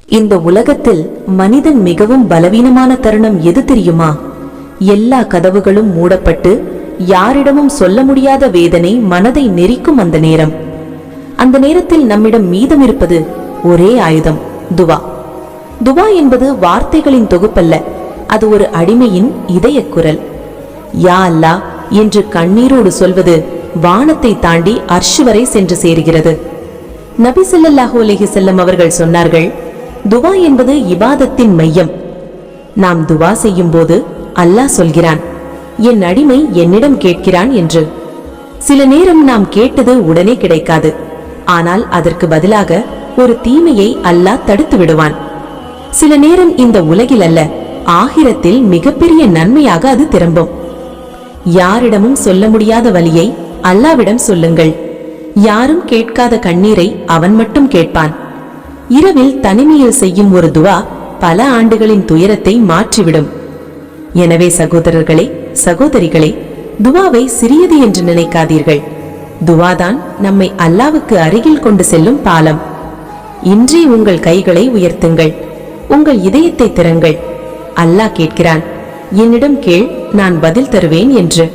இந்த உலகத்தில் மனிதன் மிகவும் பலவீனமான தருணம் எது தெரியுமா? எல்லா கதவுகளும் மூடப்பட்டு யாரிடமும் சொல்ல முடியாத வேதனை மனதை நெரிக்கும் அந்த நேரம். அந்த நேரத்தில் நம்மிடம் மீதம் இருப்பது ஒரே ஆயுதம், துவா. துவா என்பது வார்த்தைகளின் தொகுப்பல்ல, அது ஒரு அடிமையின் இதய குரல். யா அல்லாஹ் என்று கண்ணீரோடு சொல்வது வானத்தை தாண்டி அர்ஷ் வரை சென்று சேருகிறது. நபி ஸல்லல்லாஹு அலைஹி வஸல்லம் அவர்கள் சொன்னார்கள், துவா என்பது இபாதத்தின் மையம். நாம் துவா செய்யும் போது அல்லாஹ் சொல்கிறான், என் அடிமை என்னிடம் கேட்கிறான் என்று. சில நேரம் நாம் கேட்டது உடனே கிடைக்காது, ஆனால் அதற்கு பதிலாக ஒரு தீமையை அல்லாஹ் தடுத்து விடுவான். சில நேரம் இந்த உலகில் அல்ல, ஆகிரத்தில் மிகப்பெரிய நன்மையாக அது திரும்பும். யாரிடமும் சொல்ல முடியாத வலியை அல்லாவிடம் சொல்லுங்கள். யாரும் கேட்காத கண்ணீரை அவன் மட்டும் கேட்பான். இரவில் தனிமையில் செய்யும் ஒரு துவா பல ஆண்டுகளின் துயரத்தை மாற்றிவிடும். எனவே சகோதரர்களே, சகோதரிகளே, துவாவை சிறியது என்று நினைக்காதீர்கள். துவாதான் நம்மை அல்லாவுக்கு அருகில் கொண்டு செல்லும் பாலம். இன்றே உங்கள் கைகளை உயர்த்துங்கள், உங்கள் இதயத்தை திறங்கள். அல்லாஹ் கேட்கிறான், என்னிடம் கேள், நான் பதில் தருவேன் என்று.